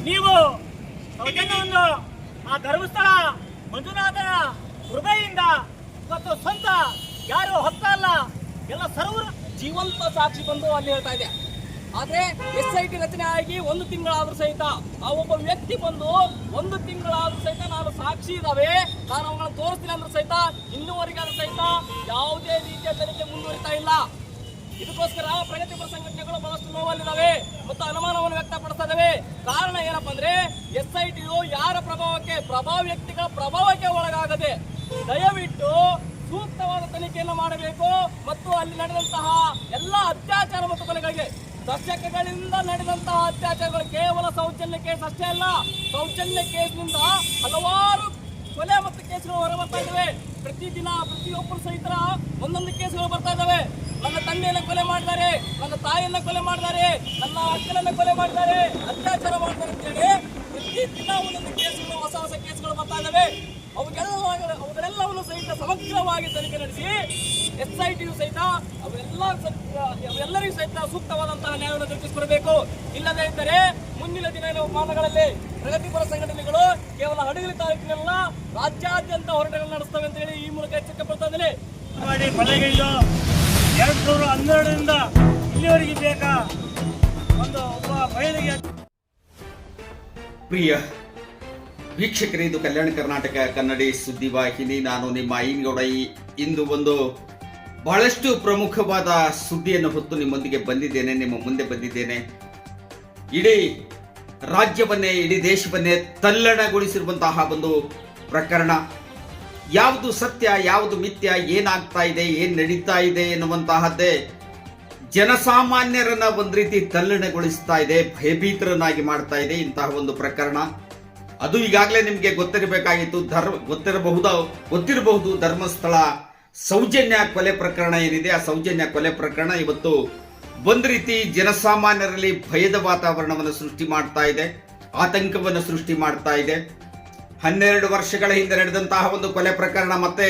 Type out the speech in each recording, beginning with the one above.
ನೀವು ಸೌಜನ್ಯವನ್ನು ಆ ಧರ್ಮಸ್ಥಳ ಮಂಜುನಾಥನ ಹೃದಯದಿಂದ ಇವತ್ತು ಸ್ವಂತ ಯಾರು ಹೊತ್ತ ಅಲ್ಲ, ಎಲ್ಲ ಸರ್ವರು ಜೀವಂತ ಸಾಕ್ಷಿ ಬಂದು ಅಲ್ಲಿ ಹೇಳ್ತಾ ಇದೆ. ಆದ್ರೆ SIT ರಚನೆ ಆಗಿ 1 ತಿಂಗಳಾದ್ರೂ ಸಹಿತ ಆ ಒಬ್ಬ ವ್ಯಕ್ತಿ ಬಂದು 1 ತಿಂಗಳಾದ್ರೂ ಸಹಿತ ನಾನು ಸಾಕ್ಷಿ ಇದಾವೆ, ನಾನು ಅವುಗಳನ್ನ ತೋರಿಸ್ತೀನಿ ಅಂದ್ರೂ ಸಹಿತ ಇನ್ನೂವರೆಗಾದ್ರೂ ಸಹಿತ ಯಾವುದೇ ರೀತಿಯ ತನಿಖೆ ಮುಂದುವರಿತಾ ಇಲ್ಲ. ಇದಕ್ಕೋಸ್ಕರ ಪ್ರಗತಿಪರ ಸಂಘಟನೆಗಳು ಬಹಳಷ್ಟು ನೋವಲ್ಲಿದ್ದಾವೆ ಮತ್ತು ಅನುಮಾನವನ್ನು ವ್ಯಕ್ತಪಡಿಸ್ತಾ ಇದ್ದಾವೆ. ಕಾರಣ ಏನಪ್ಪಾ ಅಂದ್ರೆ SITಯು ಯಾರ ಪ್ರಭಾವ ವ್ಯಕ್ತಿಗಳ ಪ್ರಭಾವಕ್ಕೆ ಒಳಗಾಗದೆ ದಯವಿಟ್ಟು ಸೂಕ್ತವಾದ ತನಿಖೆಯನ್ನು ಮಾಡಬೇಕು ಮತ್ತು ಅಲ್ಲಿ ನಡೆದಂತಹ ಎಲ್ಲ ಅತ್ಯಾಚಾರ ಮತ್ತು ಕೊಲೆಗಳಿಗೆ ದಶಕಗಳಿಂದ ನಡೆದಂತಹ ಅತ್ಯಾಚಾರಗಳು ಕೇವಲ ಸೌಜನ್ಯ ಕೇಸ್ ಅಷ್ಟೇ ಅಲ್ಲ, ಸೌಜನ್ಯ ಕೇಸ್ನಿಂದ ಹಲವಾರು ಕೊಲೆ ಮತ್ತು ಕೇಸ್ಗಳು ಹೊರಬರ್ತಾ ಇದ್ದಾವೆ. ಪ್ರತಿದಿನ ಪ್ರತಿಯೊಬ್ಬರು ಸಹಿತ ಒಂದೊಂದು ಕೇಸ್ಗಳು ಬರ್ತಾ ಇದ್ದಾವೆ. ನನ್ನ ತಂದೆಯನ್ನ ಕೊಲೆ ಮಾಡಿದ್ದಾರೆ, ನನ್ನ ತಾಯಿಯನ್ನ ಕೊಲೆ ಮಾಡಿದ್ದಾರೆ, ನನ್ನ ಅಕ್ಕನನ್ನ ಕೊಲೆ ಮಾಡಿದ್ದಾರೆ, ಅತ್ಯಾಚಾರ ಮಾಡ್ತಾರೆ ಅಂತೇಳಿ ಪ್ರತಿದಿನ ಒಂದೊಂದು ಕೇಸ್ಗಳು ಹೊಸ ಹೊಸ ಕೇಸ್ಗಳು ಬರ್ತಾ ಇದ್ದಾವೆ. ಅವುಗಳೆಲ್ಲವನ್ನು ಸಹಿತ ಸಮಗ್ರವಾಗಿ ತನಿಖೆ ನಡೆಸಿ SITಯು ಸಹಿತ ಅವೆಲ್ಲರಿಗೂ ಸಹಿತ ಸೂಕ್ತವಾದಂತಹ ನ್ಯಾಯವನ್ನು ದೊರಕಿಸಿಕೊಡಬೇಕು. ಇಲ್ಲದೇ ಇದ್ದರೆ ಮುಂದಿನ ದಿನಮಾನಗಳಲ್ಲಿ ಪ್ರಗತಿಪರ ಸಂಘಟನೆಗಳು ಕೇವಲ ಹಡಗಲಿ ತಾಲೂಕಿನಲ್ಲ ರಾಜ್ಯಾದ್ಯಂತ ಹೋರಾಟಗಳು ನಡೆಸ್ತವೆ ಅಂತ ಹೇಳಿ ಈ ಮೂಲಕ ಎಚ್ಚರಿಕೆ ಪಡ್ತಾ ಇದ್ದೇನೆ. ಕೊಲೆಗೈದು 2012ರಿಂದ ಇಲ್ಲಿವರೆಗೆ ಬೇಕಾ ಒಂದು ಒಬ್ಬ ಮಹಿಳೆಗೆ. ಪ್ರಿಯ ವೀಕ್ಷಕರೇ, ಇದು ಕಲ್ಯಾಣ ಕರ್ನಾಟಕ ಕನ್ನಡಿ ಸುದ್ದಿವಾಹಿನಿ. ನಾನು ನಿಮ್ಮ ಐನ್ಗೌಡ. ಇಂದು ಒಂದು ಬಹಳಷ್ಟು ಪ್ರಮುಖವಾದ ಸುದ್ದಿಯನ್ನು ಹೊತ್ತು ನಿಮ್ಮೊಂದಿಗೆ ಬಂದಿದ್ದೇನೆ, ನಿಮ್ಮ ಮುಂದೆ ಬಂದಿದ್ದೇನೆ. ಇಡೀ ರಾಜ್ಯವನ್ನೇ, ಇಡೀ ದೇಶವನ್ನೇ ತಲ್ಲಣಗೊಳಿಸಿರುವಂತಹ ಒಂದು ಪ್ರಕರಣ. ಯಾವುದು ಸತ್ಯ, ಯಾವುದು ಮಿಥ್ಯ, ಏನಾಗ್ತಾ ಇದೆ, ಏನ್ ನಡೀತಾ ಇದೆ ಎನ್ನುವಂತಹದ್ದೇ ಜನಸಾಮಾನ್ಯರನ್ನ ಒಂದು ರೀತಿ ತಲ್ಲಣಗೊಳಿಸ್ತಾ ಇದೆ, ಭಯಭೀತರನ್ನಾಗಿ ಮಾಡ್ತಾ ಇದೆ ಇಂತಹ ಒಂದು ಪ್ರಕರಣ. ಅದು ಈಗಾಗಲೇ ನಿಮಗೆ ಗೊತ್ತಿರಬಹುದು ಧರ್ಮಸ್ಥಳ ಸೌಜನ್ಯ ಕೊಲೆ ಪ್ರಕರಣ ಏನಿದೆ, ಆ ಸೌಜನ್ಯ ಕೊಲೆ ಪ್ರಕರಣ ಇವತ್ತು ಒಂದು ರೀತಿ ಜನಸಾಮಾನ್ಯರಲ್ಲಿ ಭಯದ ವಾತಾವರಣವನ್ನು ಸೃಷ್ಟಿ ಮಾಡ್ತಾ ಇದೆ, ಆತಂಕವನ್ನು ಸೃಷ್ಟಿ ಮಾಡ್ತಾ ಇದೆ. 12 ವರ್ಷಗಳ ಹಿಂದೆ ನಡೆದಂತಹ ಒಂದು ಕೊಲೆ ಪ್ರಕರಣ ಮತ್ತೆ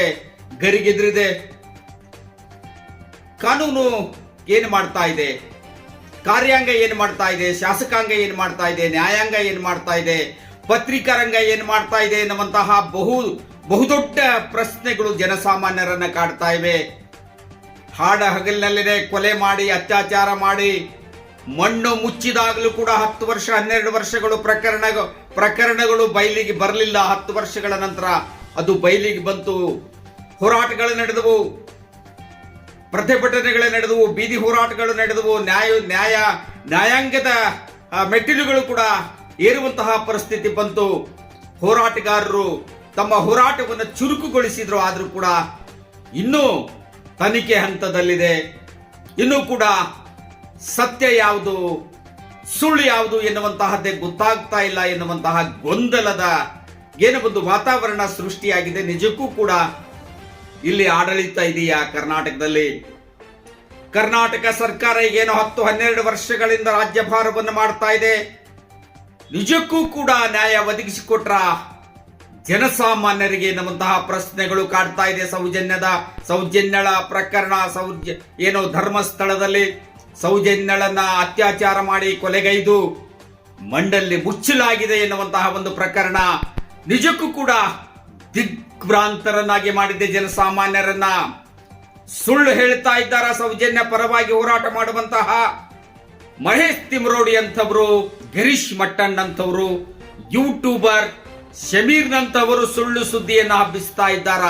ಗರಿಗೆದ್ರಿದೆ. ಕಾನೂನು ಏನು ಮಾಡ್ತಾ ಇದೆ, ಕಾರ್ಯಾಂಗ ಏನು ಮಾಡ್ತಾ ಇದೆ, ಶಾಸಕಾಂಗ ಏನು ಮಾಡ್ತಾ ಇದೆ, ನ್ಯಾಯಾಂಗ ಏನು ಮಾಡ್ತಾ ಇದೆ, ಪತ್ರಿಕಾರಂಗ ಏನು ಮಾಡ್ತಾ ಇದೆ ಎನ್ನುವಂತಹ ಬಹುದೊಡ್ಡ ಪ್ರಶ್ನೆಗಳು ಜನಸಾಮಾನ್ಯರನ್ನ ಕಾಡ್ತಾ ಇವೆ. ಹಾಡ ಹಗಲಿನಲ್ಲೇ ಕೊಲೆ ಮಾಡಿ, ಅತ್ಯಾಚಾರ ಮಾಡಿ ಮಣ್ಣು ಮುಚ್ಚಿದಾಗಲೂ ಕೂಡ 10 ವರ್ಷ 12 ವರ್ಷಗಳು ಪ್ರಕರಣಗಳು ಬಯಲಿಗೆ ಬರಲಿಲ್ಲ. 10 ವರ್ಷಗಳ ನಂತರ ಅದು ಬಯಲಿಗೆ ಬಂತು. ಹೋರಾಟಗಳು ನಡೆದವು, ಪ್ರತಿಭಟನೆಗಳು ನಡೆದವು, ಬೀದಿ ಹೋರಾಟಗಳು ನಡೆದವು, ನ್ಯಾಯಾಂಗದ ಮೆಟ್ಟಿಲುಗಳು ಕೂಡ ಏರುವಂತಹ ಪರಿಸ್ಥಿತಿ ಬಂತು. ಹೋರಾಟಗಾರರು ತಮ್ಮ ಹೋರಾಟವನ್ನು ಚುರುಕುಗೊಳಿಸಿದ್ರು. ಆದರೂ ಕೂಡ ಇನ್ನೂ ತನಿಖೆ ಹಂತದಲ್ಲಿದೆ. ಇನ್ನೂ ಕೂಡ ಸತ್ಯ ಯಾವುದು, ಸುಳ್ಳು ಯಾವುದು ಎನ್ನುವಂತಹದ್ದೇ ಗೊತ್ತಾಗ್ತಾ ಇಲ್ಲ ಎನ್ನುವಂತಹ ಗೊಂದಲದ ಏನೋ ಒಂದು ವಾತಾವರಣ ಸೃಷ್ಟಿಯಾಗಿದೆ. ನಿಜಕ್ಕೂ ಕೂಡ ಇಲ್ಲಿ ಆಡಳಿತ ಇದೆಯಾ ಕರ್ನಾಟಕದಲ್ಲಿ? ಕರ್ನಾಟಕ ಸರ್ಕಾರ ಏನೋ 10-12 ವರ್ಷಗಳಿಂದ ರಾಜ್ಯಭಾರವನ್ನು ಮಾಡ್ತಾ ಇದೆ. ನಿಜಕ್ಕೂ ಕೂಡ ನ್ಯಾಯ ಒದಗಿಸಿಕೊಟ್ರ ಜನಸಾಮಾನ್ಯರಿಗೆ ಎನ್ನುವಂತಹ ಪ್ರಶ್ನೆಗಳು ಕಾಡ್ತಾ ಇದೆ. ಸೌಜನ್ಯಳ ಪ್ರಕರಣ, ಏನೋ ಧರ್ಮಸ್ಥಳದಲ್ಲಿ ಸೌಜನ್ಯಳನ್ನ ಅತ್ಯಾಚಾರ ಮಾಡಿ ಕೊಲೆಗೈದು ಮಂಡಲ್ಲಿ ಮುಚ್ಚಲಾಗಿದೆ ಎನ್ನುವಂತಹ ಒಂದು ಪ್ರಕರಣ ನಿಜಕ್ಕೂ ಕೂಡ ದಿಗ್ಭ್ರಾಂತರನ್ನಾಗಿ ಮಾಡಿದೆ ಜನಸಾಮಾನ್ಯರನ್ನ. ಸುಳ್ಳು ಹೇಳ್ತಾ ಇದ್ದಾರ ಸೌಜನ್ಯ ಪರವಾಗಿ ಹೋರಾಟ ಮಾಡುವಂತಹ ಮಹೇಶ್ ತಿಮ್ರೋಡಿ ಅಂತವರು, ಗಿರೀಶ್ ಮಟ್ಟಣ್ ಅಂತವರು, ಯೂಟ್ಯೂಬರ್ ಶಮೀರ್ ನಂತವರು ಸುಳ್ಳು ಸುದ್ದಿಯನ್ನು ಹಬ್ಬಿಸ್ತಾ ಇದ್ದಾರ.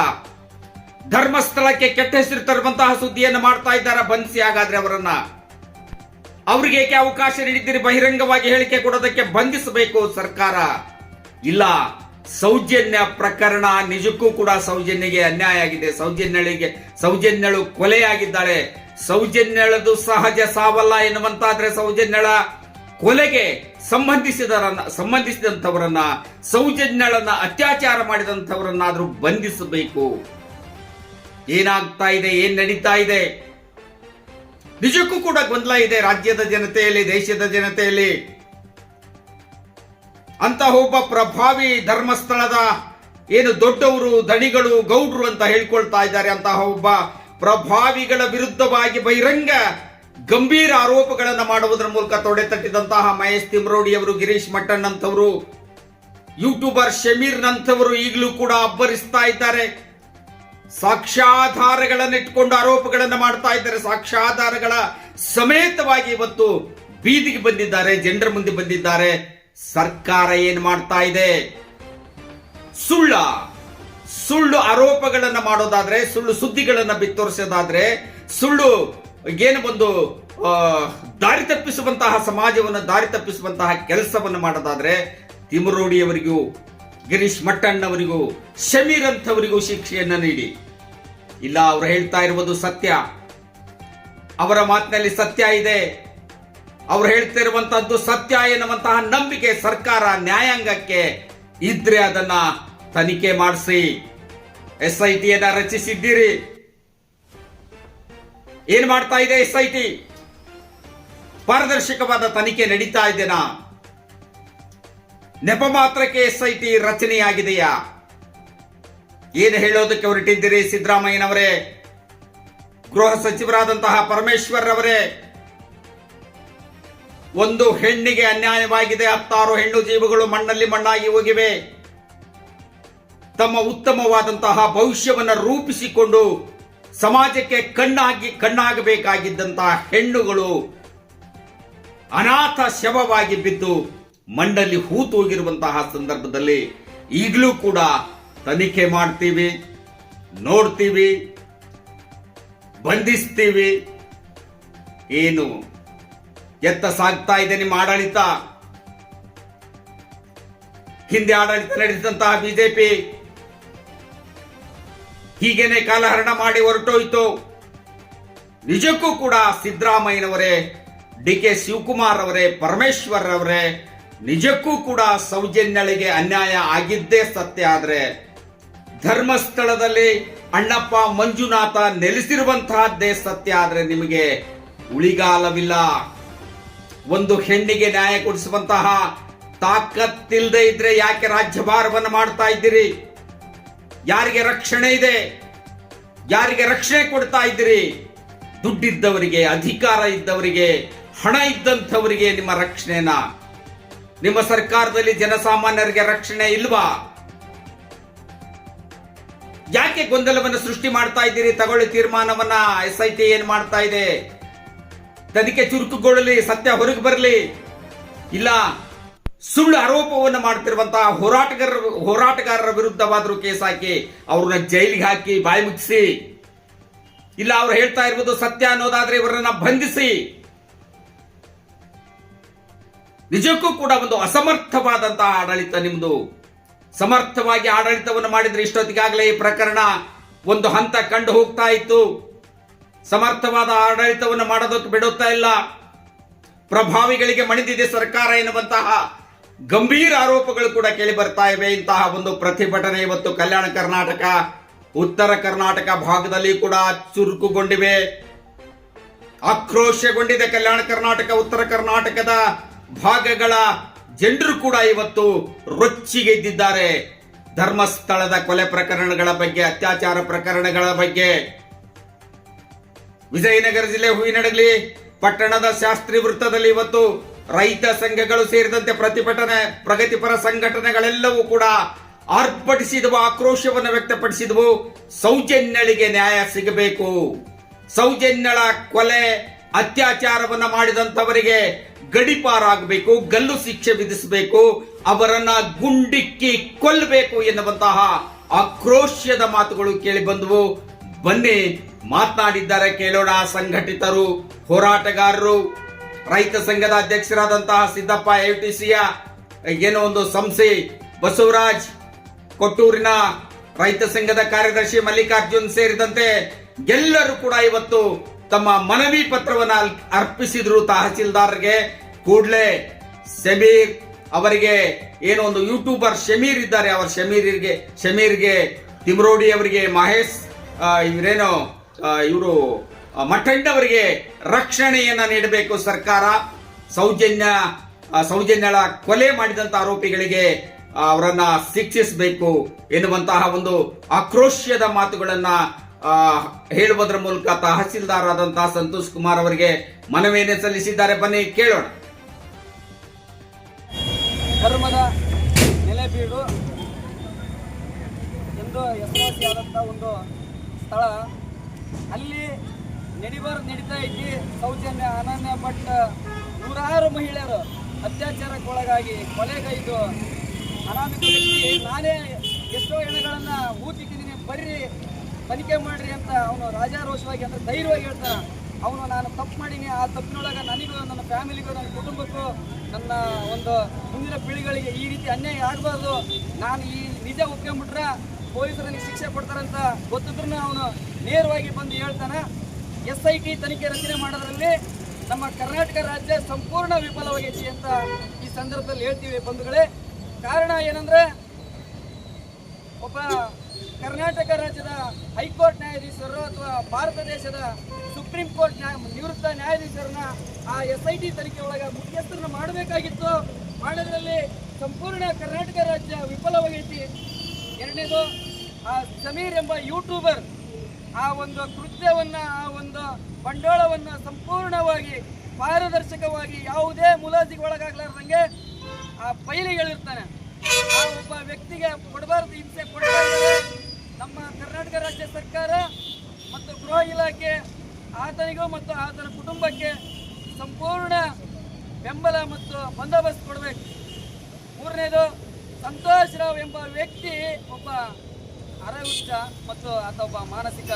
ಧರ್ಮಸ್ಥಳಕ್ಕೆ ಕೆಟ್ಟ ಹೆಸರು ತರುವಂತಹ ಸುದ್ದಿಯನ್ನು ಮಾಡ್ತಾ ಇದ್ದಾರ. ಬಂಧಿಸಿ ಹಾಗಾದ್ರೆ ಅವರನ್ನ. ಅವ್ರಿಗೆ ಏಕೆ ಅವಕಾಶ ನೀಡಿದ್ದೀರಿ ಬಹಿರಂಗವಾಗಿ ಹೇಳಿಕೆ ಕೊಡೋದಕ್ಕೆ? ಬಂಧಿಸಬೇಕು ಸರ್ಕಾರ. ಇಲ್ಲ, ಸೌಜನ್ಯ ಪ್ರಕರಣ ನಿಜಕ್ಕೂ ಕೂಡ ಸೌಜನ್ಯಗೆ ಅನ್ಯಾಯ ಆಗಿದೆ. ಸೌಜನ್ಯಳು ಕೊಲೆಯಾಗಿದ್ದಾಳೆ. ಸೌಜನ್ಯಳದು ಸಹಜ ಸಾವಲ್ಲ ಎನ್ನುವಂತಾದ್ರೆ ಸೌಜನ್ಯಳ ಕೊಲೆಗೆ ಸಂಬಂಧಿಸಿದಂಥವರನ್ನ, ಸೌಜನ್ಯಳನ್ನ ಅತ್ಯಾಚಾರ ಮಾಡಿದಂಥವರನ್ನಾದ್ರೂ ಬಂಧಿಸಬೇಕು. ಏನಾಗ್ತಾ ಇದೆ, ಏನ್ ನಡೀತಾ ಇದೆ? ನಿಜಕ್ಕೂ ಕೂಡ ಗೊಂದಲ ಇದೆ ರಾಜ್ಯದ ಜನತೆಯಲ್ಲಿ, ದೇಶದ ಜನತೆಯಲ್ಲಿ. ಅಂತ ಒಬ್ಬ ಪ್ರಭಾವಿ ಧರ್ಮಸ್ಥಳದ ಏನು ದೊಡ್ಡವರು, ದಣಿಗಳು, ಗೌಡ್ರು ಅಂತ ಹೇಳ್ಕೊಳ್ತಾ ಇದ್ದಾರೆ. ಅಂತಹ ಒಬ್ಬ ಪ್ರಭಾವಿಗಳ ವಿರುದ್ಧವಾಗಿ ಬಹಿರಂಗ ಗಂಭೀರ ಆರೋಪಗಳನ್ನು ಮಾಡುವುದರ ಮೂಲಕ ತೊಡೆ ತಟ್ಟಿದಂತಹ ಮಹೇಶ್ ತಿಮ್ರೋಡಿ ಅವರು, ಗಿರೀಶ್ ಮಟ್ಟಣ್ ಅಂತವರು, ಯೂಟ್ಯೂಬರ್ ಶಮೀರ್ ನಂತವರು ಈಗಲೂ ಕೂಡ ಅಬ್ಬರಿಸ್ತಾ ಇದ್ದಾರೆ. ಸಾಕ್ಷ್ಯಾಧಾರಗಳನ್ನು ಇಟ್ಕೊಂಡು ಆರೋಪಗಳನ್ನು ಮಾಡ್ತಾ ಇದ್ದಾರೆ. ಸಾಕ್ಷ್ಯಾಧಾರಗಳ ಸಮೇತವಾಗಿ ಇವತ್ತು ಬೀದಿಗೆ ಬಂದಿದ್ದಾರೆ, ಜನರ ಮುಂದೆ ಬಂದಿದ್ದಾರೆ. ಸರ್ಕಾರ ಏನ್ ಮಾಡ್ತಾ ಇದೆ? ಸುಳ್ಳು ಆರೋಪಗಳನ್ನು ಮಾಡೋದಾದ್ರೆ, ಸುಳ್ಳು ಸುದ್ದಿಗಳನ್ನು ಬಿತ್ತರಿಸೋದಾದ್ರೆ, ಸುಳ್ಳು ಏನು ಒಂದು ದಾರಿ ತಪ್ಪಿಸುವಂತಹ ಸಮಾಜವನ್ನು ದಾರಿ ತಪ್ಪಿಸುವಂತಹ ಕೆಲಸವನ್ನು ಮಾಡೋದಾದ್ರೆ ತಿಮ್ರೋಡಿಯವರಿಗೂ, ಗಿರೀಶ್ ಮಟ್ಟಣ್ ಅವರಿಗೂ, ಶಮೀರ್ ಅಂತವರಿಗೂ ಶಿಕ್ಷೆಯನ್ನ ನೀಡಿ. ಇಲ್ಲ, ಅವರು ಹೇಳ್ತಾ ಇರುವುದು ಸತ್ಯ, ಅವರ ಮಾತಿನಲ್ಲಿ ಸತ್ಯ ಇದೆ, ಅವ್ರು ಹೇಳ್ತಿರುವಂತಹದ್ದು ಸತ್ಯ ಎನ್ನುವಂತಹ ನಂಬಿಕೆ ಸರ್ಕಾರ ನ್ಯಾಯಾಂಗಕ್ಕೆ ಇದ್ರೆ ಅದನ್ನ ತನಿಖೆ ಮಾಡಿಸಿ. SIT ಯನ್ನ ರಚಿಸಿದ್ದೀರಿ. ಏನ್ ಮಾಡ್ತಾ ಇದೆ SIT? ಪಾರದರ್ಶಕವಾದ ತನಿಖೆ ನಡೀತಾ ಇದೆನಾ? ನೆಪ ಮಾತ್ರಕ್ಕೆ SIT ರಚನೆಯಾಗಿದೆಯಾ? ಏನು ಹೇಳೋದಕ್ಕೆ ಹೊರಟಿದ್ದೀರಿ ಸಿದ್ದರಾಮಯ್ಯನವರೇ, ಗೃಹ ಸಚಿವರಾದಂತಹ ಪರಮೇಶ್ವರ್ ಅವರೇ? ಒಂದು ಹೆಣ್ಣಿಗೆ ಅನ್ಯಾಯವಾಗಿದೆ, 16 ಹೆಣ್ಣು ಜೀವಗಳು ಮಣ್ಣಲ್ಲಿ ಮಣ್ಣಾಗಿ ಹೋಗಿವೆ. ತಮ್ಮ ಉತ್ತಮವಾದಂತಹ ಭವಿಷ್ಯವನ್ನು ರೂಪಿಸಿಕೊಂಡು ಸಮಾಜಕ್ಕೆ ಕಣ್ಣಾಗಬೇಕಾಗಿದ್ದಂತಹ ಹೆಣ್ಣುಗಳು ಅನಾಥ ಶವವಾಗಿ ಬಿದ್ದು ಮಣ್ಣಲ್ಲಿ ಹೂತೋಗಿರುವಂತಹ ಸಂದರ್ಭದಲ್ಲಿ ಈಗಲೂ ಕೂಡ ತನಿಖೆ ಮಾಡ್ತೀವಿ, ನೋಡ್ತೀವಿ, ಬಂಧಿಸ್ತೀವಿ. ಏನು ಎತ್ತ ಸಾಗ್ತಾ ಇದೆ ನಿಮ್ಮ ಆಡಳಿತ? ಹಿಂದೆ ಆಡಳಿತ ನಡೆಸಿದಂತಹ ಬಿಜೆಪಿ ಹೀಗೇನೆ ಕಾಲಹರಣ ಮಾಡಿ ಹೊರಟೋಯ್ತು. ನಿಜಕ್ಕೂ ಕೂಡ ಸಿದ್ದರಾಮಯ್ಯನವರೇ, DK ಶಿವಕುಮಾರ್ ಅವರೇ, ಪರಮೇಶ್ವರ್ ಅವರೇ, ನಿಜಕ್ಕೂ ಕೂಡ ಸೌಜನ್ಯಳಿಗೆ ಅನ್ಯಾಯ ಆಗಿದ್ದೇ ಸತ್ಯ ಆದ್ರೆ ಧರ್ಮಸ್ಥಳದಲ್ಲಿ ಅಣ್ಣಪ್ಪ ಮಂಜುನಾಥ ನೆಲೆಸಿರುವಂತಹದ್ದೇ ಸತ್ಯ ಆದ್ರೆ ನಿಮಗೆ ಉಳಿಗಾಲವಿಲ್ಲ. ಒಂದು ಹೆಣ್ಣಿಗೆ ನ್ಯಾಯ ಕೊಡಿಸುವಂತಹ ತಾಕತ್ತಿಲ್ಲದೆ ಇದ್ರೆ ಯಾಕೆ ರಾಜ್ಯಭಾರವನ್ನು ಮಾಡ್ತಾ ಇದ್ದೀರಿ? ಯಾರಿಗೆ ರಕ್ಷಣೆ ಇದೆ? ಯಾರಿಗೆ ರಕ್ಷಣೆ ಕೊಡ್ತಾ ಇದ್ದೀರಿ? ದುಡ್ಡಿದ್ದವರಿಗೆ, ಅಧಿಕಾರ ಇದ್ದವರಿಗೆ, ಹಣ ಇದ್ದಂಥವರಿಗೆ ನಿಮ್ಮ ರಕ್ಷಣೆನ. ನಿಮ್ಮ ಸರ್ಕಾರದಲ್ಲಿ ಜನಸಾಮಾನ್ಯರಿಗೆ ರಕ್ಷಣೆ ಇಲ್ವಾ? ಯಾಕೆ ಗೊಂದಲವನ್ನು ಸೃಷ್ಟಿ ಮಾಡ್ತಾ ಇದ್ದೀರಿ? ತಗೊಳ್ಳಿ ತೀರ್ಮಾನವನ್ನ. SIT ಏನ್ ಮಾಡ್ತಾ ಇದೆ? ತನಿಖೆ ಚುರುಕುಗೊಳ್ಳಲಿ, ಸತ್ಯ ಹೊರಗೆ ಬರಲಿ. ಇಲ್ಲ, ಸುಳ್ಳು ಆರೋಪವನ್ನು ಮಾಡ್ತಿರುವಂತಹ ಹೋರಾಟಗಾರರ ವಿರುದ್ಧವಾದರೂ ಕೇಸ್ ಹಾಕಿ ಅವ್ರನ್ನ ಜೈಲಿಗೆ ಹಾಕಿ ಬಾಯಿ ಮುಚ್ಚಿಸಿ. ಇಲ್ಲ, ಅವ್ರು ಹೇಳ್ತಾ ಇರುವುದು ಸತ್ಯ ಅನ್ನೋದಾದ್ರೆ ಇವರನ್ನ ಬಂಧಿಸಿ. ನಿಜಕ್ಕೂ ಕೂಡ ಒಂದು ಅಸಮರ್ಥವಾದಂತಹ ಆಡಳಿತ ನಿಮ್ದು. ಸಮರ್ಥವಾಗಿ ಆಡಳಿತವನ್ನು ಮಾಡಿದ್ರೆ ಇಷ್ಟೊತ್ತಿಗಾಗಲೇ ಈ ಪ್ರಕರಣ ಒಂದು ಹಂತ ಕಂಡು ಹೋಗ್ತಾ ಇತ್ತು. ಸಮರ್ಥವಾದ ಆಡಳಿತವನ್ನು ಮಾಡೋದಕ್ಕೆ ಬಿಡುತ್ತಾ ಇಲ್ಲ. ಪ್ರಭಾವಿಗಳಿಗೆ ಮಣಿದಿದೆ ಸರ್ಕಾರ ಎನ್ನುವಂತಹ ಗಂಭೀರ ಆರೋಪಗಳು ಕೂಡ ಕೇಳಿ ಬರ್ತಾ ಇವೆ. ಇಂತಹ ಒಂದು ಪ್ರತಿಭಟನೆ ಇವತ್ತು ಕಲ್ಯಾಣ ಕರ್ನಾಟಕ, ಉತ್ತರ ಕರ್ನಾಟಕ ಭಾಗದಲ್ಲಿ ಕೂಡ ಚುರುಕುಗೊಂಡಿವೆ, ಆಕ್ರೋಶಗೊಂಡಿದೆ. ಕಲ್ಯಾಣ ಕರ್ನಾಟಕ, ಉತ್ತರ ಕರ್ನಾಟಕದ ಭಾಗಗಳ ಜನರು ಕೂಡ ಇವತ್ತು ರೊಚ್ಚಿಗೆದ್ದಿದ್ದಾರೆ. ಧರ್ಮಸ್ಥಳದ ಕೊಲೆ ಪ್ರಕರಣಗಳ ಬಗ್ಗೆ, ಅತ್ಯಾಚಾರ ಪ್ರಕರಣಗಳ ಬಗ್ಗೆ, ವಿಜಯನಗರ ಜಿಲ್ಲೆ ಹೂವಿನಡಗಲಿ ಪಟ್ಟಣದ ಶಾಸ್ತ್ರಿ ವೃತ್ತದಲ್ಲಿ ಇವತ್ತು ರೈತ ಸಂಘಗಳು ಸೇರಿದಂತೆ ಪ್ರತಿಭಟನೆ, ಪ್ರಗತಿಪರ ಸಂಘಟನೆಗಳೆಲ್ಲವೂ ಕೂಡ ಆರ್ಭಟಿಸಿದವು, ಆಕ್ರೋಶವನ್ನು ವ್ಯಕ್ತಪಡಿಸಿದವು. ಸೌಜನ್ಯಳಿಗೆ ನ್ಯಾಯ ಸಿಗಬೇಕು. ಸೌಜನ್ಯಳ ಕೊಲೆ, ಅತ್ಯಾಚಾರವನ್ನ ಮಾಡಿದಂತವರಿಗೆ ಗಡಿಪಾರಾಗಬೇಕು, ಗಲ್ಲು ಶಿಕ್ಷೆ ವಿಧಿಸಬೇಕು, ಅವರನ್ನ ಗುಂಡಿಕ್ಕಿ ಕೊಲ್ಲಬೇಕು ಎನ್ನುವಂತಹ ಆಕ್ರೋಶದ ಮಾತುಗಳು ಕೇಳಿ ಬಂದವು. ಬನ್ನಿ ಮಾತನಾಡಿದ್ದಾರೆ, ಕೇಳೋಣ. ಸಂಘಟಿತರು, ಹೋರಾಟಗಾರರು, ರೈತ ಸಂಘದ ಅಧ್ಯಕ್ಷರಾದಂತಹ ಸಿದ್ದಪ್ಪ AFTCಯ ಏನೋ ಒಂದು ಸಂಸ್ಥೆ, ಬಸವರಾಜ್, ಕೊಟ್ಟೂರಿನ ರೈತ ಸಂಘದ ಕಾರ್ಯದರ್ಶಿ ಮಲ್ಲಿಕಾರ್ಜುನ್ ಸೇರಿದಂತೆ ಎಲ್ಲರೂ ಕೂಡ ಇವತ್ತು ತಮ್ಮ ಮನವಿ ಪತ್ರವನ್ನು ಅರ್ಪಿಸಿದ್ರು ತಹಸೀಲ್ದಾರ್ಗೆ. ಕೂಡಲೇ ಶಮೀರ್ ಅವರಿಗೆ, ಏನೋ ಒಂದು ಯೂಟ್ಯೂಬರ್ ಶಮೀರ್ ಇದ್ದಾರೆ, ಅವರ ಶಮೀರ್ಗೆ ತಿಮ್ರೋಡಿ ಅವರಿಗೆ, ಮಹೇಶ್ ಇವರೇನೋ ಇವರು ಮಠಂಡವರಿಗೆ ರಕ್ಷಣೆಯನ್ನ ನೀಡಬೇಕು ಸರ್ಕಾರ. ಸೌಜನ್ಯಳ ಕೊಲೆ ಮಾಡಿದಂತ ಆರೋಪಿಗಳಿಗೆ ಅವರನ್ನ ಶಿಕ್ಷಿಸಬೇಕು ಎನ್ನುವಂತಹ ಒಂದು ಆಕ್ರೋಶದ ಮಾತುಗಳನ್ನ ಹೇಳುವುದರ ಮೂಲಕ ತಹಸೀಲ್ದಾರ್ ಆದಂತಹ ಸಂತೋಷ್ ಕುಮಾರ್ ಅವರಿಗೆ ಮನವಿಯನ್ನು ಸಲ್ಲಿಸಿದ್ದಾರೆ. ಬನ್ನಿ ಕೇಳೋಣ. ಧರ್ಮದ ನೆಲೆಬೀಡು ಎಂದು ಹೆಸರುವಾಸಿಯಾದಂಥ ಒಂದು ಸ್ಥಳ. ಅಲ್ಲಿ ನಡೀತಾ ಐತಿ ಸೌಜನ್ಯ ಅನನ್ಯ ಭಟ್ ನೂರಾರು ಮಹಿಳೆಯರು ಅತ್ಯಾಚಾರಕ್ಕೊಳಗಾಗಿ ಕೊಲೆಗೈದು ಅನಾಮಿಕ ವ್ಯಕ್ತಿ. ನಾನೇ ಎಷ್ಟೋ ಹೆಣಗಳನ್ನು ಊತಿಟ್ಟಿದ್ದೀನಿ, ಬರ್ರಿ ತನಿಖೆ ಮಾಡ್ರಿ ಅಂತ ಅವನು ರಾಜಾರೋಷವಾಗಿ ಅಂದರೆ ಧೈರ್ಯವಾಗಿ ಹೇಳ್ತಾನೆ. ಅವನು ನಾನು ತಪ್ಪು ಮಾಡೀನಿ, ಆ ತಪ್ಪಿನೊಳಗೆ ನನಗೂ ನನ್ನ ಫ್ಯಾಮಿಲಿಗೂ ನನ್ನ ಕುಟುಂಬಕ್ಕೂ ನನ್ನ ಒಂದು ಮುಂದಿನ ಪೀಳಿಗೆಗಳಿಗೆ ಈ ರೀತಿ ಅನ್ಯಾಯ ಆಗಬಾರ್ದು, ನಾನು ಈ ನಿಜ ಒಪ್ಕೊಂಡ್ಬಿಟ್ರೆ ಪೊಲೀಸರಲ್ಲಿ ಶಿಕ್ಷೆ ಕೊಡ್ತಾರಂತ ಗೊತ್ತಿದ್ರೂ ಅವನು ನೇರವಾಗಿ ಬಂದು ಹೇಳ್ತಾನೆ. SIT ತನಿಖೆ ರಚನೆ ಮಾಡೋದ್ರಲ್ಲಿ ನಮ್ಮ ಕರ್ನಾಟಕ ರಾಜ್ಯ ಸಂಪೂರ್ಣ ವಿಫಲವಾಗೈತಿ ಅಂತ ಈ ಸಂದರ್ಭದಲ್ಲಿ ಹೇಳ್ತೀವಿ ಬಂಧುಗಳೇ. ಕಾರಣ ಏನಂದ್ರೆ, ಒಬ್ಬ ಕರ್ನಾಟಕ ರಾಜ್ಯದ ಹೈಕೋರ್ಟ್ ನ್ಯಾಯಾಧೀಶರು ಅಥವಾ ಭಾರತ ದೇಶದ ಸುಪ್ರೀಂ ಕೋರ್ಟ್ ನಿವೃತ್ತ ನ್ಯಾಯಾಧೀಶರನ್ನ ಆ SIT ತನಿಖೆ ಒಳಗೆ ಮುಖ್ಯಸ್ಥರನ್ನ ಮಾಡಬೇಕಾಗಿತ್ತು. ಮಾಡೋದ್ರಲ್ಲಿ ಸಂಪೂರ್ಣ ಕರ್ನಾಟಕ ರಾಜ್ಯ ವಿಫಲವಾಗೈತಿ. ಎರಡನೇದು, ಆ ಸಮೀರ್ ಎಂಬ ಯೂಟ್ಯೂಬರ್ ಆ ಒಂದು ಕೃತ್ಯವನ್ನ, ಆ ಒಂದು ಬಂಡವಾಳವನ್ನ ಸಂಪೂರ್ಣವಾಗಿ ಪಾರದರ್ಶಕವಾಗಿ ಯಾವುದೇ ಮುಲಾಜಿಗೆ ಒಳಗಾಗ್ಲಾರ್ದಂಗೆ ಆ ಫೈಲಿಗಳಿರ್ತಾನೆ. ಆ ಒಬ್ಬ ವ್ಯಕ್ತಿಗೆ ಕೊಡಬಾರದು ಹಿಂಸೆ ಕೊಡ್ತಾ ಇದ್ದಾರೆ ನಮ್ಮ ಕರ್ನಾಟಕ ರಾಜ್ಯ ಸರ್ಕಾರ ಮತ್ತು ಗೃಹ ಇಲಾಖೆ. ಆತನಿಗೂ ಮತ್ತು ಆತನ ಕುಟುಂಬಕ್ಕೆ ಸಂಪೂರ್ಣ ಬೆಂಬಲ ಮತ್ತು ಬಂದೋಬಸ್ತ್ ಕೊಡಬೇಕು. ಮೂರನೇದು, ಸಂತೋಷ್ ರಾವ್ ಎಂಬ ವ್ಯಕ್ತಿ ಒಬ್ಬ ಅರೆಹುಚ್ಚ ಮತ್ತು ಆತ ಒಬ್ಬ ಮಾನಸಿಕ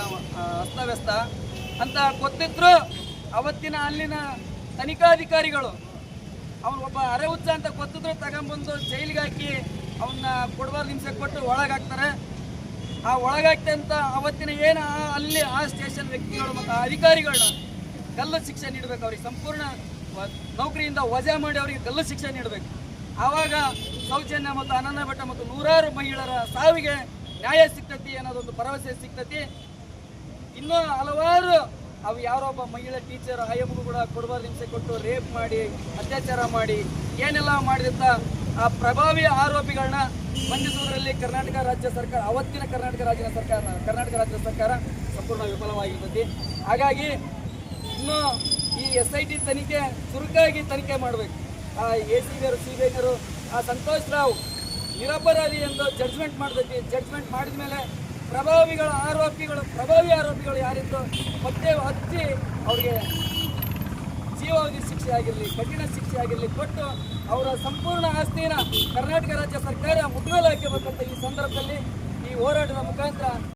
ಅಸ್ತವ್ಯಸ್ತ ಅಂತ ಗೊತ್ತಿದ್ರು ಅವತ್ತಿನ ಅಲ್ಲಿನ ತನಿಖಾಧಿಕಾರಿಗಳು ಅವನು ಒಬ್ಬ ಅರೆಹುಚ್ಚ ಅಂತ ಗೊತ್ತಿದ್ರು ತಗೊಂಡ್ಬಂದು ಜೈಲಿಗೆ ಹಾಕಿ ಅವನ್ನ ಕೊಡಬಾರ್ದು ಹಿಂಸೆ ಕೊಟ್ಟು ಒಳಗಾಕ್ತಾರೆ. ಆ ಒಳಗಾಕ್ತಂತ ಅವತ್ತಿನ ಏನು ಅಲ್ಲಿ ಆ ಸ್ಟೇಷನ್ ವ್ಯಕ್ತಿಗಳು ಮತ್ತು ಆ ಅಧಿಕಾರಿಗಳನ್ನ ಗಲ್ಲು ಶಿಕ್ಷೆ ನೀಡಬೇಕು. ಅವ್ರಿಗೆ ಸಂಪೂರ್ಣ ನೌಕರಿಯಿಂದ ವಜಾ ಮಾಡಿ ಅವರಿಗೆ ಗಲ್ಲು ಶಿಕ್ಷೆ ನೀಡಬೇಕು. ಆವಾಗ ಸೌಜನ್ಯ ಮತ್ತು ಅನನ್ಯ ಭಟ್ ಮತ್ತು ನೂರಾರು ಮಹಿಳೆಯರ ಸಾವಿಗೆ ನ್ಯಾಯ ಸಿಗ್ತತಿ ಅನ್ನೋದೊಂದು ಭರವಸೆ ಸಿಗ್ತತಿ. ಇನ್ನೂ ಹಲವಾರು ಅವು ಯಾರೊಬ್ಬ ಮಹಿಳಾ ಟೀಚರ್ ಆಯಮ್ಮಗೂ ಕೂಡ ಕೊಡಬಾರ್ದು ಹಿಂಸೆ ಕೊಟ್ಟು ರೇಪ್ ಮಾಡಿ ಅತ್ಯಾಚಾರ ಮಾಡಿ ಏನೆಲ್ಲ ಮಾಡಿದಂಥ ಆ ಪ್ರಭಾವಿ ಆರೋಪಿಗಳನ್ನ ಬಂಧಿಸುವುದರಲ್ಲಿ ಕರ್ನಾಟಕ ರಾಜ್ಯ ಸರ್ಕಾರ, ಅವತ್ತಿನ ಕರ್ನಾಟಕ ರಾಜ್ಯ ಸರ್ಕಾರ ಸಂಪೂರ್ಣ ವಿಫಲವಾಗಿರ್ತೈತಿ. ಹಾಗಾಗಿ ಇನ್ನು ಈ SIT ತನಿಖೆ ಚುರುಕಾಗಿ ತನಿಖೆ ಮಾಡಬೇಕು. ಆ ACBರು CBIನರು ಆ ಸಂತೋಷ್ ರಾವ್ ನಿರಪರಾಧಿ ಎಂದು ಜಡ್ಜ್ಮೆಂಟ್ ಮಾಡ್ತೈತಿ. ಜಡ್ಜ್ಮೆಂಟ್ ಮಾಡಿದ ಮೇಲೆ ಪ್ರಭಾವಿ ಆರೋಪಿಗಳು ಯಾರಿದ್ದು ಮತ್ತೆ ಹಚ್ಚಿ ಅವರಿಗೆ ಜೀವಾವಧಿ ಶಿಕ್ಷೆ ಆಗಿರಲಿ, ಕಠಿಣ ಶಿಕ್ಷೆ ಆಗಿರಲಿ ಕೊಟ್ಟು ಅವರ ಸಂಪೂರ್ಣ ಆಸ್ತಿನ ಕರ್ನಾಟಕ ರಾಜ್ಯ ಸರ್ಕಾರ ಮುಟ್ಟುಗೋಲು ಹಾಕಬೇಕಂತ ಈ ಸಂದರ್ಭದಲ್ಲಿ ಈ ಹೋರಾಟದ ಮುಖಾಂತರ